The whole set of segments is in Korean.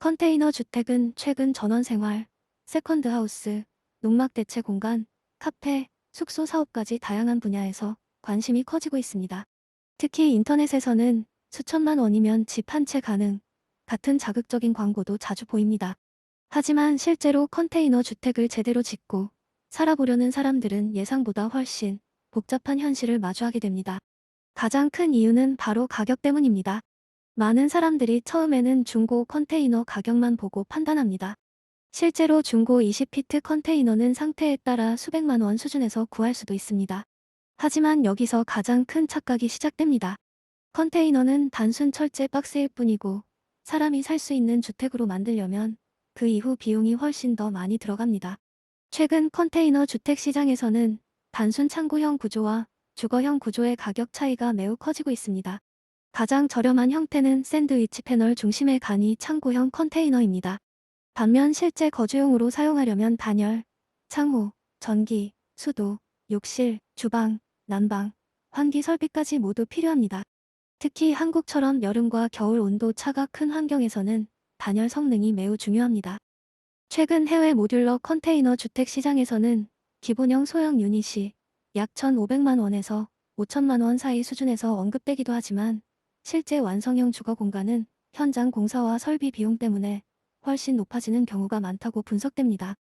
컨테이너 주택은 최근 전원생활, 세컨드하우스, 농막대체 공간, 카페, 숙소 사업까지 다양한 분야에서 관심이 커지고 있습니다. 특히 인터넷에서는 수천만 원이면 집 한 채 가능 같은 자극적인 광고도 자주 보입니다. 하지만 실제로 컨테이너 주택을 제대로 짓고 살아보려는 사람들은 예상보다 훨씬 복잡한 현실을 마주하게 됩니다. 가장 큰 이유는 바로 가격 때문입니다. 많은 사람들이 처음에는 중고 컨테이너 가격만 보고 판단합니다. 실제로 중고 20피트 컨테이너는 상태에 따라 수백만 원 수준에서 구할 수도 있습니다. 하지만 여기서 가장 큰 착각이 시작됩니다. 컨테이너는 단순 철제 박스일 뿐이고 사람이 살 수 있는 주택으로 만들려면 그 이후 비용이 훨씬 더 많이 들어갑니다. 최근 컨테이너 주택 시장에서는 단순 창고형 구조와 주거형 구조의 가격 차이가 매우 커지고 있습니다. 가장 저렴한 형태는 샌드위치 패널 중심의 간이 창고형 컨테이너입니다. 반면 실제 거주용으로 사용하려면 단열, 창호, 전기, 수도, 욕실, 주방, 난방, 환기 설비까지 모두 필요합니다. 특히 한국처럼 여름과 겨울 온도 차가 큰 환경에서는 단열 성능이 매우 중요합니다. 최근 해외 모듈러 컨테이너 주택 시장에서는 기본형 소형 유닛이 약 1,500만 원에서 5천만 원 사이 수준에서 언급되기도 하지만 실제 완성형 주거 공간은 현장 공사와 설비 비용 때문에 훨씬 높아지는 경우가 많다고 분석됩니다.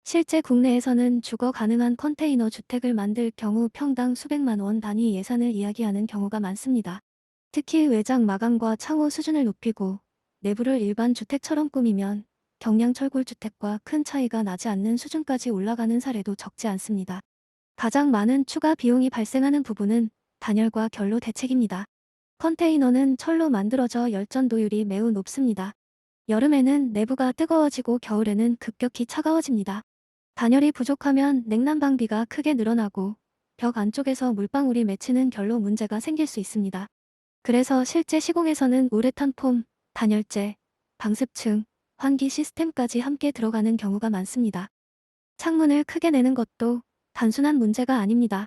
실제 국내에서는 주거 가능한 컨테이너 주택을 만들 경우 평당 수백만 원 단위 예산을 이야기하는 경우가 많습니다. 특히 외장 마감과 창호 수준을 높이고 내부를 일반 주택처럼 꾸미면 경량 철골주택과 큰 차이가 나지 않는 수준까지 올라가는 사례도 적지 않습니다. 가장 많은 추가 비용이 발생하는 부분은 단열과 결로 대책입니다. 컨테이너는 철로 만들어져 열전도율이 매우 높습니다. 여름에는 내부가 뜨거워지고 겨울에는 급격히 차가워집니다. 단열이 부족하면 냉난방비가 크게 늘어나고 벽 안쪽에서 물방울이 맺히는 결로 문제가 생길 수 있습니다. 그래서 실제 시공에서는 우레탄 폼, 단열재, 방습층, 환기 시스템까지 함께 들어가는 경우가 많습니다. 창문을 크게 내는 것도 단순한 문제가 아닙니다.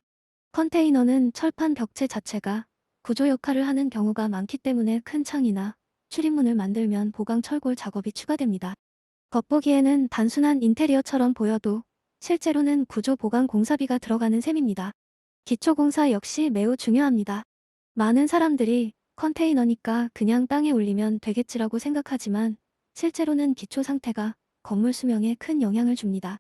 컨테이너는 철판 벽체 자체가 구조 역할을 하는 경우가 많기 때문에 큰 창이나 출입문을 만들면 보강 철골 작업이 추가됩니다. 겉보기에는 단순한 인테리어처럼 보여도 실제로는 구조 보강 공사비가 들어가는 셈입니다. 기초공사 역시 매우 중요합니다. 많은 사람들이 컨테이너니까 그냥 땅에 올리면 되겠지라고 생각하지만 실제로는 기초 상태가 건물 수명에 큰 영향을 줍니다.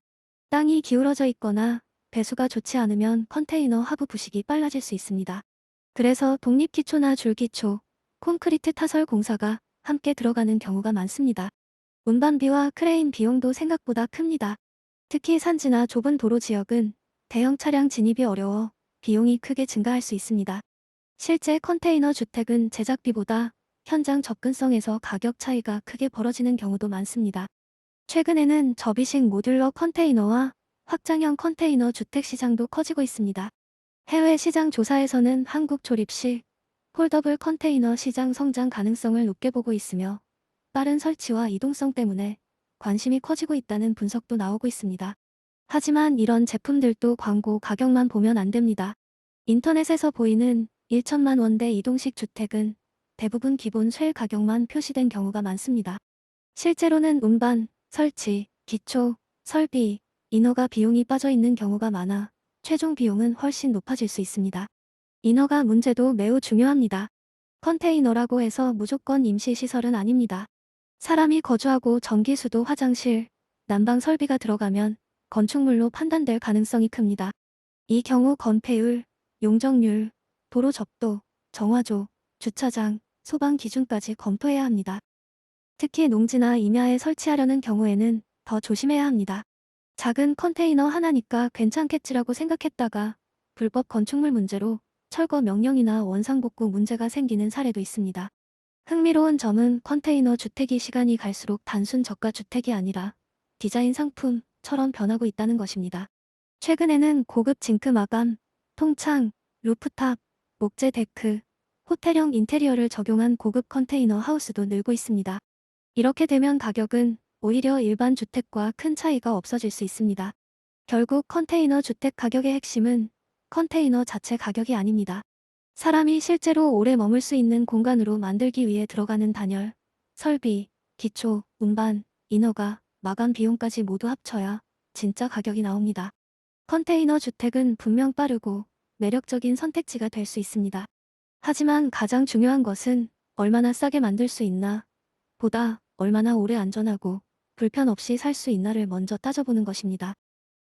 땅이 기울어져 있거나 배수가 좋지 않으면 컨테이너 하부 부식이 빨라질 수 있습니다. 그래서 독립기초나 줄기초, 콘크리트 타설 공사가 함께 들어가는 경우가 많습니다. 운반비와 크레인 비용도 생각보다 큽니다. 특히 산지나 좁은 도로 지역은 대형 차량 진입이 어려워 비용이 크게 증가할 수 있습니다. 실제 컨테이너 주택은 제작비보다 현장 접근성에서 가격 차이가 크게 벌어지는 경우도 많습니다. 최근에는 접이식 모듈러 컨테이너와 확장형 컨테이너 주택 시장도 커지고 있습니다. 해외 시장 조사에서는 한국 조립식 폴더블 컨테이너 시장 성장 가능성을 높게 보고 있으며 빠른 설치와 이동성 때문에 관심이 커지고 있다는 분석도 나오고 있습니다. 하지만 이런 제품들도 광고 가격만 보면 안 됩니다. 인터넷에서 보이는 1천만 원대 이동식 주택은 대부분 기본 쉘 가격만 표시된 경우가 많습니다. 실제로는 운반, 설치, 기초, 설비, 인허가 비용이 빠져 있는 경우가 많아 최종 비용은 훨씬 높아질 수 있습니다. 인허가 문제도 매우 중요합니다. 컨테이너라고 해서 무조건 임시시설은 아닙니다. 사람이 거주하고 전기수도 화장실, 난방 설비가 들어가면 건축물로 판단될 가능성이 큽니다. 이 경우 건폐율, 용적률, 도로 접도, 정화조, 주차장, 소방 기준까지 검토해야 합니다. 특히 농지나 임야에 설치하려는 경우에는 더 조심해야 합니다. 작은 컨테이너 하나니까 괜찮겠지라고 생각했다가 불법 건축물 문제로 철거 명령이나 원상복구 문제가 생기는 사례도 있습니다. 흥미로운 점은 컨테이너 주택이 시간이 갈수록 단순 저가 주택이 아니라 디자인 상품처럼 변하고 있다는 것입니다. 최근에는 고급 징크 마감, 통창, 루프탑, 목재 데크, 호텔형 인테리어를 적용한 고급 컨테이너 하우스도 늘고 있습니다. 이렇게 되면 가격은 오히려 일반 주택과 큰 차이가 없어질 수 있습니다. 결국 컨테이너 주택 가격의 핵심은 컨테이너 자체 가격이 아닙니다. 사람이 실제로 오래 머물 수 있는 공간으로 만들기 위해 들어가는 단열, 설비, 기초, 운반, 인허가, 마감 비용까지 모두 합쳐야 진짜 가격이 나옵니다. 컨테이너 주택은 분명 빠르고 매력적인 선택지가 될 수 있습니다. 하지만 가장 중요한 것은 얼마나 싸게 만들 수 있나 보다 얼마나 오래 안전하고 불편 없이 살 수 있나를 먼저 따져보는 것입니다.